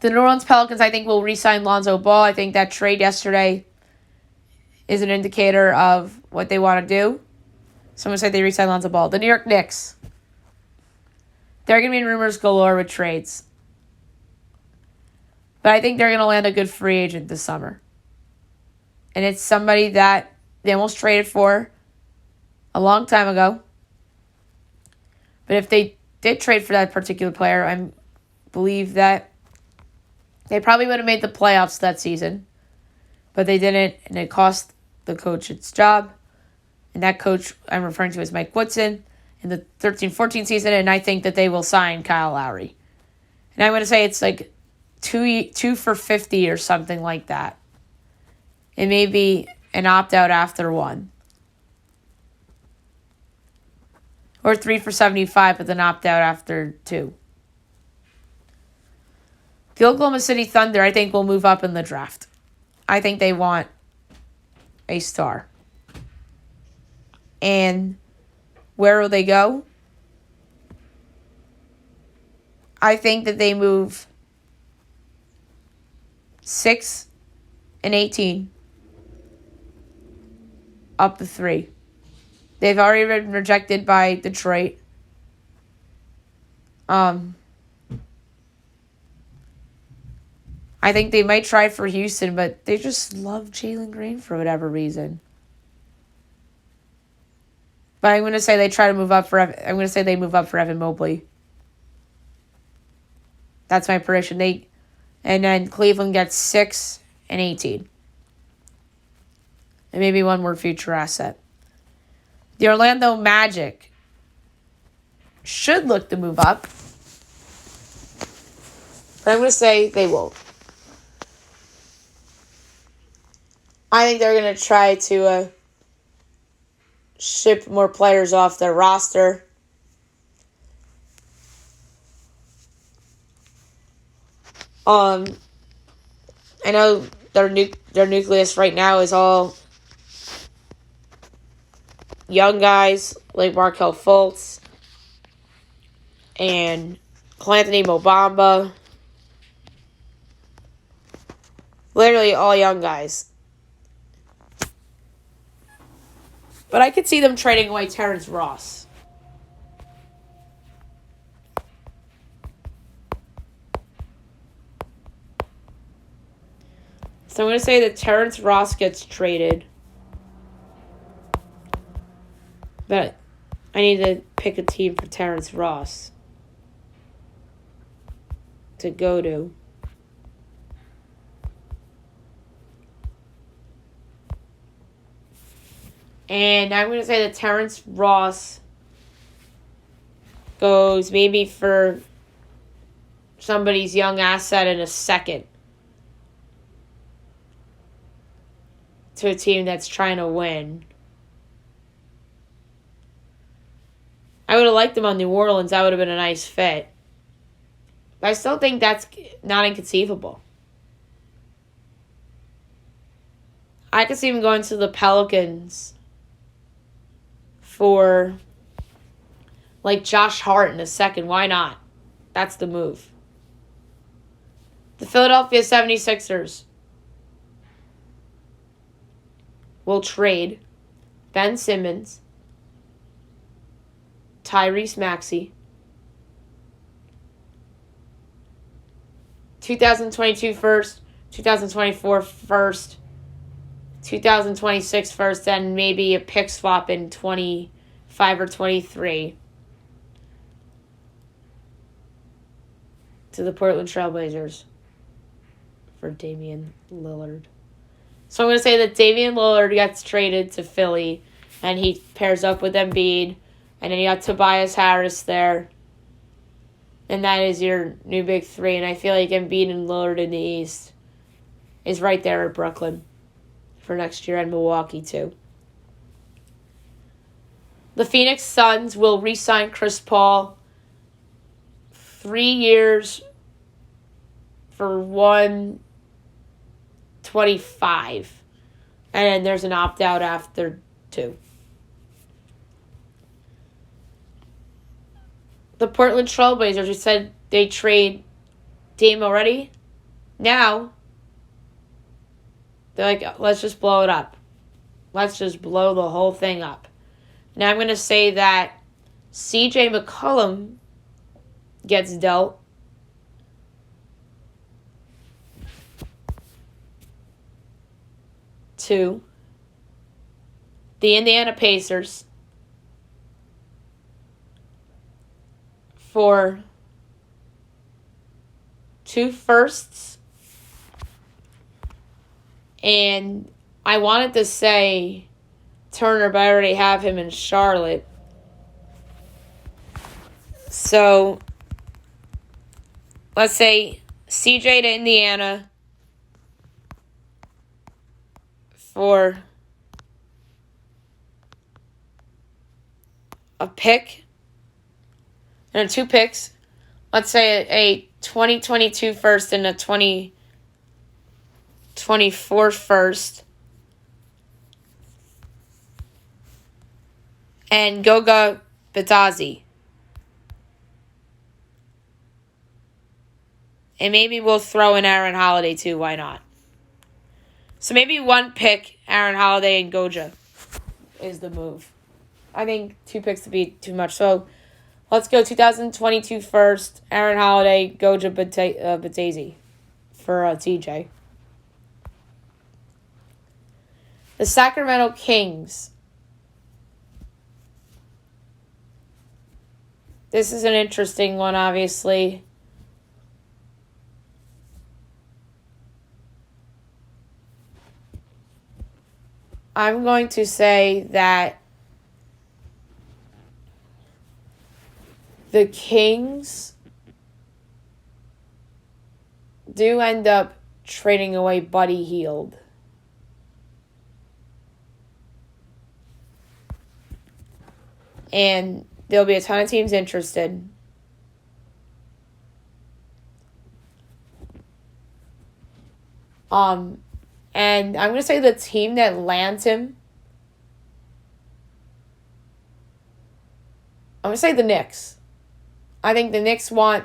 The New Orleans Pelicans, I think, will re-sign Lonzo Ball. I think that trade yesterday is an indicator of what they want to do. So I'm going to say they re-sign Lonzo Ball. The New York Knicks. There are going to be rumors galore with trades. But I think they're going to land a good free agent this summer. And it's somebody that they almost traded for a long time ago. But if they did trade for that particular player, I believe that they probably would have made the playoffs that season. But they didn't, and it cost the coach its job. And that coach I'm referring to is Mike Woodson in the 13-14 season, and I think that they will sign Kyle Lowry. And I'm going to say it's like two for $50 or something like that. It may be an opt-out after one. Or 3 for $75 with an opt-out after 2. The Oklahoma City Thunder, I think, will move up in the draft. I think they want a star. And where will they go? I think that they move 6 and 18 up to 3. They've already been rejected by Detroit. I think they might try for Houston, but they just love Jalen Green for whatever reason. But I'm going to say they move up for Evan Mobley. That's my prediction. And then Cleveland gets 6 and 18. And maybe one more future asset. The Orlando Magic should look to move up. But I'm going to say they won't. I think they're going to try to ship more players off their roster. I know their nucleus right now is all young guys like Markelle Fultz and Anthony Mobamba. Literally all young guys. But I could see them trading away Terrence Ross. So I'm going to say that Terrence Ross gets traded. But I need to pick a team for Terrence Ross to go to. And I'm going to say that Terrence Ross goes maybe for somebody's young asset in a second to a team that's trying to win. I would have liked them on New Orleans. That would have been a nice fit. But I still think that's not inconceivable. I could see him going to the Pelicans for like Josh Hart in a second. Why not? That's the move. The Philadelphia 76ers will trade Ben Simmons, Tyrese Maxey, 2022 first, 2024 first, 2026 first, and maybe a pick swap in 25 or 23 to the Portland Trailblazers for Damian Lillard. So I'm going to say that Damian Lillard gets traded to Philly, and he pairs up with Embiid, and then you got Tobias Harris there. And that is your new big three. And I feel like Embiid and Lillard in the East is right there at Brooklyn for next year, and Milwaukee too. The Phoenix Suns will re-sign Chris Paul 3 years for $125. And then there's an opt-out after 2. the Portland Trailblazers, who said they trade Dame already, now they're like, let's just blow it up. Let's just blow the whole thing up. Now I'm going to say that CJ McCollum gets dealt. To the Indiana Pacers for 2 firsts. And I wanted to say Turner, but I already have him in Charlotte. So let's say CJ to Indiana for a pick. And 2 picks. Let's say a 2022 first and a 2024 first. And Goga Bitadze. And maybe we'll throw in Aaron Holiday too. Why not? So maybe 1 pick, Aaron Holiday and Goja is the move. I think 2 picks would be too much. So let's go 2022 first, Aaron Holiday, Goja Bitadze for TJ. The Sacramento Kings. This is an interesting one, obviously. I'm going to say that the Kings do end up trading away Buddy Hield. And there'll be a ton of teams interested. And I'm going to say the team that lands him, I'm going to say the Knicks. I think the Knicks want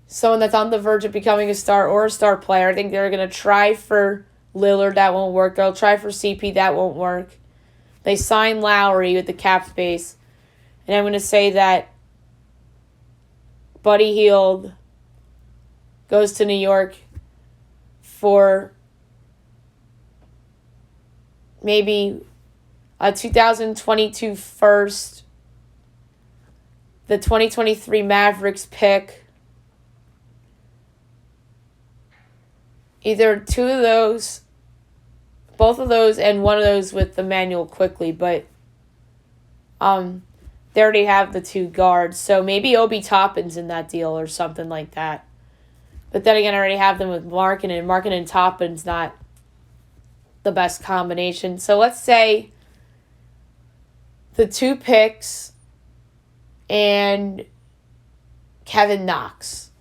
someone that's on the verge of becoming a star or a star player. I think they're going to try for Lillard. That won't work. They'll try for CP. That won't work. They signed Lowry with the cap space. And I'm going to say that Buddy Hield goes to New York for maybe a 2022 first, the 2023 Mavericks pick. Either 2 of those, both of those, and 1 of those with Emmanuel Quickly, but they already have the 2 guards, so maybe Obi Toppin's in that deal or something like that. But then again, I already have them with Markkanen. Markkanen and Toppin's not the best combination. So let's say the 2 picks and Kevin Knox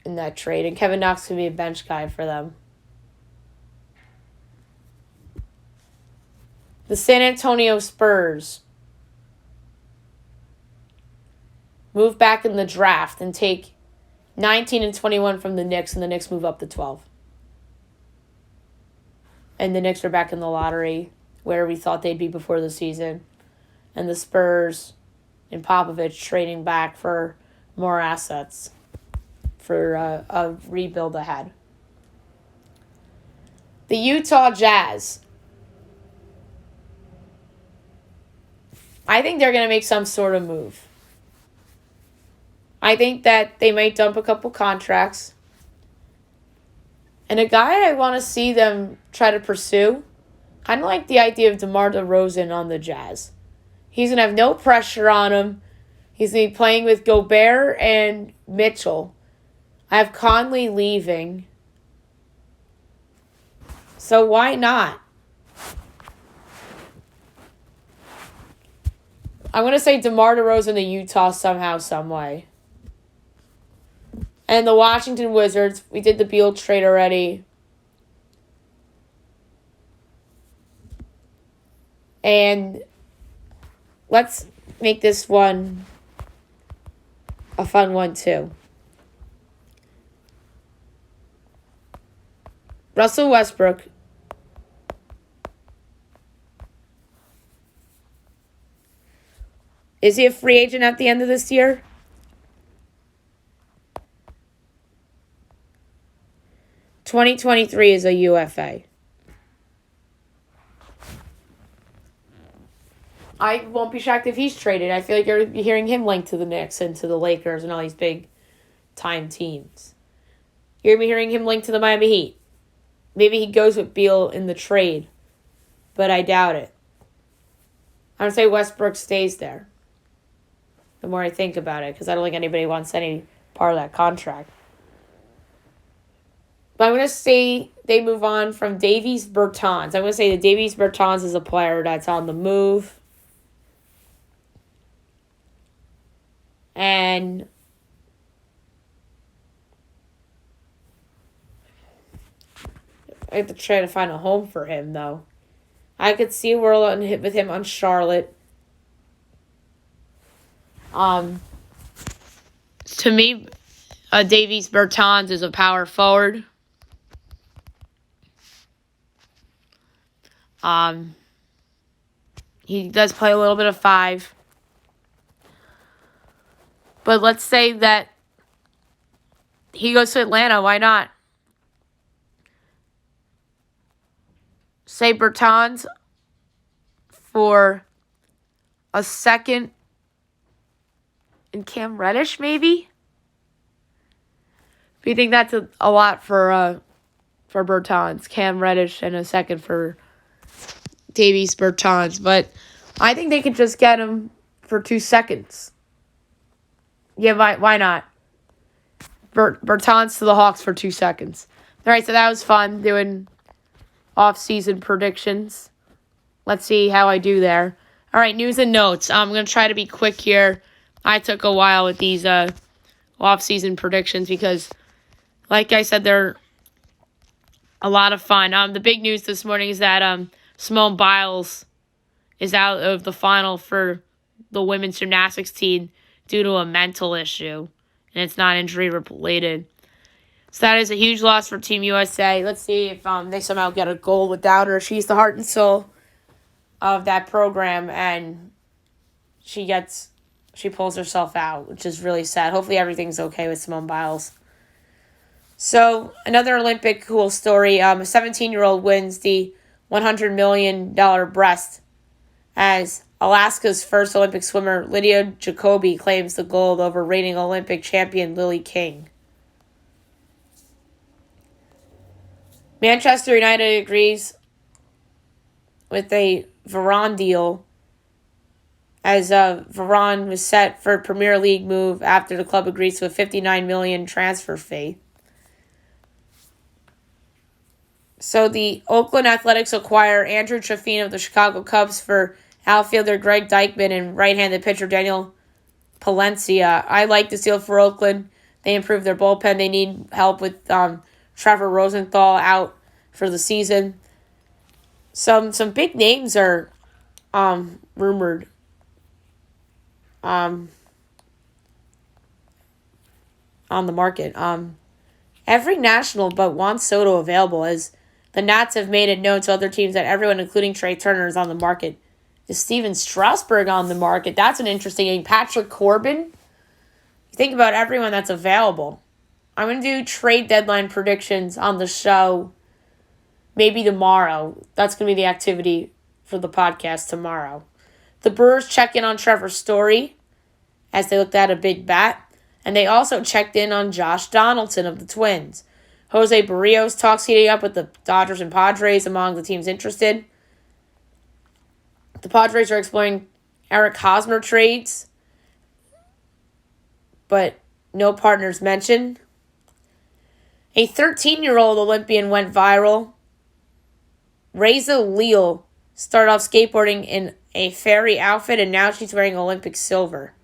in that trade. And Kevin Knox can be a bench guy for them. The San Antonio Spurs move back in the draft and take 19 and 21 from the Knicks, and the Knicks move up to 12. And the Knicks are back in the lottery where we thought they'd be before the season. And the Spurs and Popovich trading back for more assets for a rebuild ahead. The Utah Jazz. I think they're going to make some sort of move. I think that they might dump a couple contracts. And a guy I want to see them try to pursue, kind of like the idea of DeMar DeRozan on the Jazz. He's going to have no pressure on him. He's going to be playing with Gobert and Mitchell. I have Conley leaving. So why not? I'm going to say DeMar DeRozan to Utah somehow, some way. And the Washington Wizards, we did the Beal trade already. And let's make this one a fun one too. Russell Westbrook. Is he a free agent at the end of this year? (2023) is a UFA. I won't be shocked if he's traded. I feel like you're hearing him linked to the Knicks and to the Lakers and all these big-time teams. You're going to be hearing him linked to the Miami Heat. Maybe he goes with Beal in the trade, but I doubt it. I'm going to say Westbrook stays there. The more I think about it, because I don't think anybody wants any part of that contract. But I'm going to say they move on from Davies Bertans. I'm going to say that Davies Bertans is a player that's on the move. And I have to try to find a home for him, though. I could see a world with him on Charlotte. To me, Davies Bertans is a power forward. He does play a little bit of 5. But let's say that he goes to Atlanta. Why not? Say Bertans for a second and Cam Reddish, maybe? If you think that's a lot for Bertans, Cam Reddish and a second for Davies Bertans. But I think they could just get him for 2 seconds. Yeah, why not? Bertans to the Hawks for 2 seconds. All right, so that was fun doing off-season predictions. Let's see how I do there. All right, news and notes. I'm going to try to be quick here. I took a while with these off-season predictions because, like I said, they're a lot of fun. The big news this morning is that Simone Biles is out of the final for the women's gymnastics team due to a mental issue, and it's not injury-related. So that is a huge loss for Team USA. Let's see if they somehow get a gold without her. She's the heart and soul of that program, and she pulls herself out, which is really sad. Hopefully everything's okay with Simone Biles. So another Olympic cool story. A 17-year-old wins the $100 million breast as Alaska's first Olympic swimmer, Lydia Jacoby, claims the gold over reigning Olympic champion Lily King. Manchester United agrees with a Varane deal as Varane was set for a Premier League move after the club agrees to a $59 million transfer fee. So the Oakland Athletics acquire Andrew Chaffin of the Chicago Cubs for outfielder Greg Deichmann and right-handed pitcher Daniel Palencia. I like this deal for Oakland. They improved their bullpen. They need help with Trevor Rosenthal out for the season. Some big names are rumored. On the market. Every national but Juan Soto available, as the Nats have made it known to other teams that everyone, including Trey Turner, is on the market. Is Steven Strasburg on the market? That's an interesting name. Patrick Corbin? You think about everyone that's available. I'm going to do trade deadline predictions on the show maybe tomorrow. That's going to be the activity for the podcast tomorrow. The Brewers check in on Trevor Story as they looked at a big bat. And they also checked in on Josh Donaldson of the Twins. Jose Barrios talks heating up with the Dodgers and Padres among the teams interested. The Padres are exploring Eric Hosmer trades, but no partners mentioned. A 13-year-old Olympian went viral. Reza Leal started off skateboarding in a fairy outfit, and now she's wearing Olympic silver.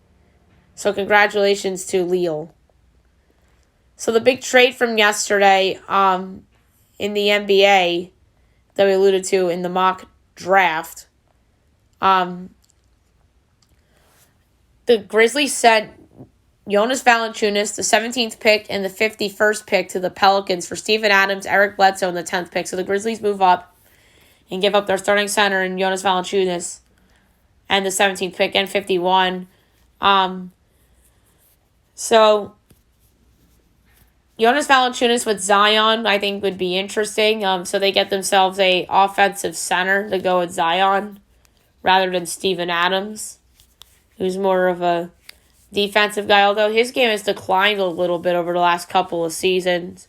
So congratulations to Leal. So the big trade from yesterday in the NBA that we alluded to in the mock draft. The Grizzlies sent Jonas Valanciunas, the 17th pick, and the 51st pick to the Pelicans for Steven Adams, Eric Bledsoe, and the 10th pick. So the Grizzlies move up and give up their starting center in Jonas Valanciunas and the 17th pick and 51. So Jonas Valanciunas with Zion, I think, would be interesting. So they get themselves a offensive center to go with Zion rather than Steven Adams, who's more of a defensive guy, although his game has declined a little bit over the last couple of seasons.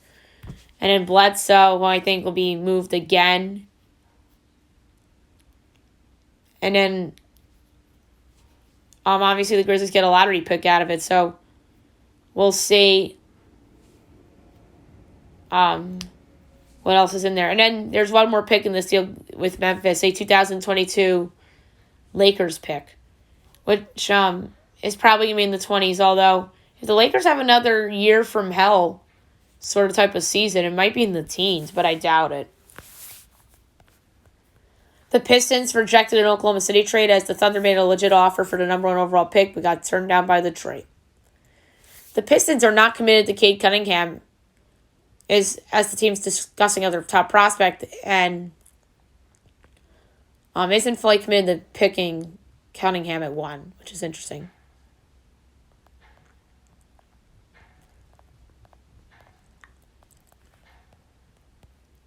And then Bledsoe, who I think will be moved again. And then, obviously, the Grizzlies get a lottery pick out of it, so we'll see what else is in there. And then there's one more pick in this deal with Memphis, a 2022 Lakers pick, which is probably going to be in the 20s, although if the Lakers have another year from hell sort of type of season, it might be in the teens, but I doubt it. The Pistons rejected an Oklahoma City trade as the Thunder made a legit offer for the number 1 overall pick, but got turned down by the trade. The Pistons are not committed to Cade Cunningham as the team's discussing other top prospect, and isn't fully committed to picking Cunningham at 1, which is interesting.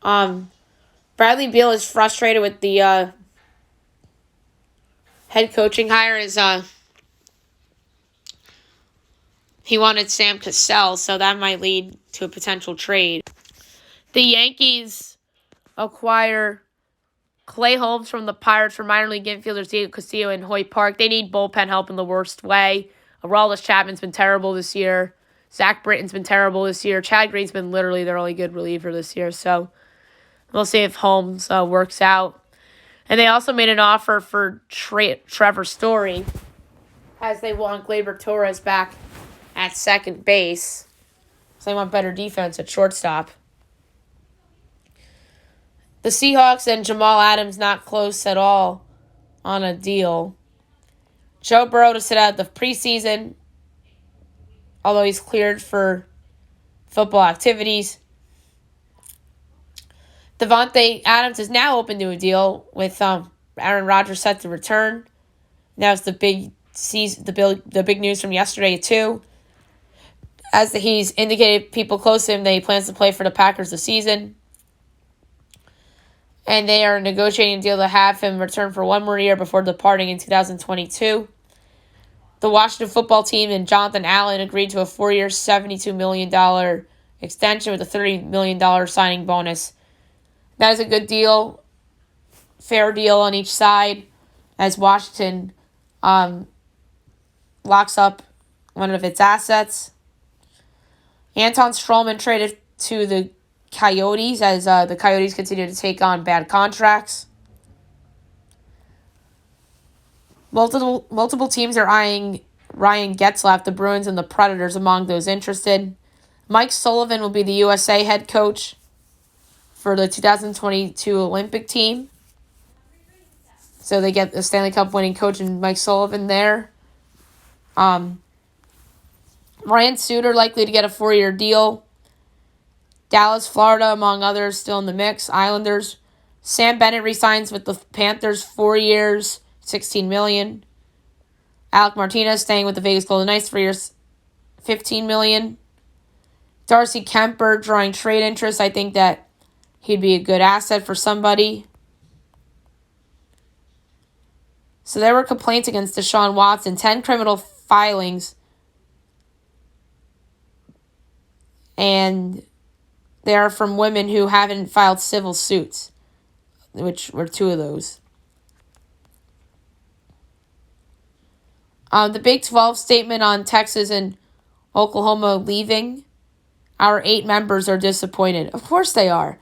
Bradley Beal is frustrated with the head coaching hire as he wanted Sam Cassell, so that might lead to a potential trade. The Yankees acquire Clay Holmes from the Pirates for minor league infielders Diego Castillo and Hoyt Park. They need bullpen help in the worst way. Aroldis Chapman's been terrible this year. Zach Britton's been terrible this year. Chad Green's been literally their only good reliever this year, so we'll see if Holmes works out. And they also made an offer for Trevor Story as they want Gleyber Torres back at second base. So they want better defense at shortstop. The Seahawks and Jamal Adams not close at all on a deal. Joe Burrow to sit out the preseason, although he's cleared for football activities. Devontae Adams is now open to a deal with Aaron Rodgers set to return. That was the big news from yesterday too. As he's indicated people close to him that he plans to play for the Packers this season. And they are negotiating a deal to have him return for 1 more year before departing in 2022. The Washington football team and Jonathan Allen agreed to a 4-year, $72 million extension with a $30 million signing bonus. That is a good deal, fair deal on each side, as Washington locks up one of its assets. Anton Strowman traded to the Coyotes as the Coyotes continue to take on bad contracts. Multiple teams are eyeing Ryan Getzlaf, the Bruins, and the Predators among those interested. Mike Sullivan will be the USA head coach for the 2022 Olympic team. So they get the Stanley Cup winning coach and Mike Sullivan there. Ryan Suter likely to get a 4-year deal. Dallas, Florida, among others, still in the mix. Islanders. Sam Bennett resigns with the Panthers, 4 years, $16 million. Alec Martinez staying with the Vegas Golden Knights, 3 years, $15 million. Darcy Kemper drawing trade interest. I think that he'd be a good asset for somebody. So there were complaints against Deshaun Watson, 10 criminal filings. And they are from women who haven't filed civil suits, which were 2 of those. The Big 12 statement on Texas and Oklahoma leaving. Our 8 members are disappointed. Of course they are,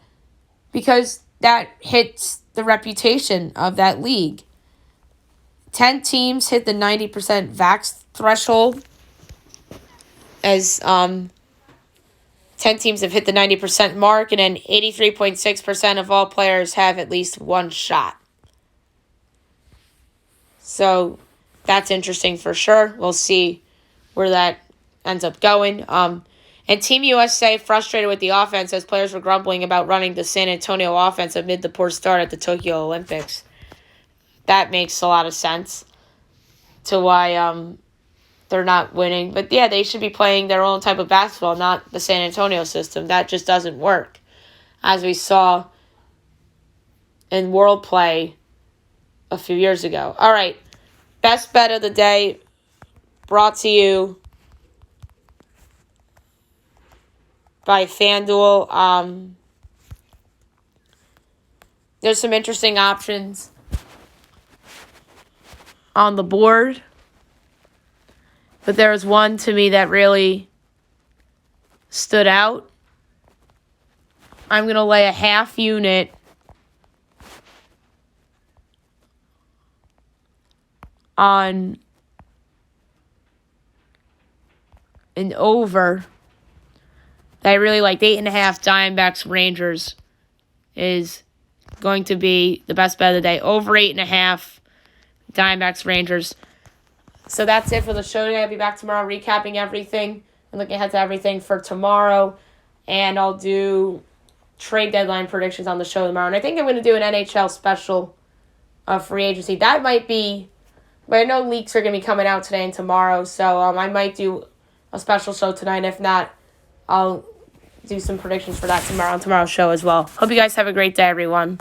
because that hits the reputation of that league. 10 teams hit the 90% vax threshold, as 10 teams have hit the 90% mark, and then 83.6% of all players have at least 1 shot. So that's interesting for sure. We'll see where that ends up going. And Team USA frustrated with the offense as players were grumbling about running the San Antonio offense amid the poor start at the Tokyo Olympics. That makes a lot of sense to why they're not winning. But yeah, they should be playing their own type of basketball, not the San Antonio system. That just doesn't work, as we saw in World Play a few years ago. All right, best bet of the day brought to you by FanDuel. There's some interesting options on the board, but there was one to me that really stood out. I'm going to lay a half unit on an over that I really liked. 8.5 Diamondbacks Rangers is going to be the best bet of the day. Over 8.5 Diamondbacks Rangers. So that's it for the show today. I'll be back tomorrow recapping everything and looking ahead to everything for tomorrow. And I'll do trade deadline predictions on the show tomorrow. And I think I'm going to do an NHL special of free agency. That might be, but I know leaks are going to be coming out today and tomorrow. So I might do a special show tonight. If not, I'll do some predictions for that tomorrow on tomorrow's show as well. Hope you guys have a great day, everyone.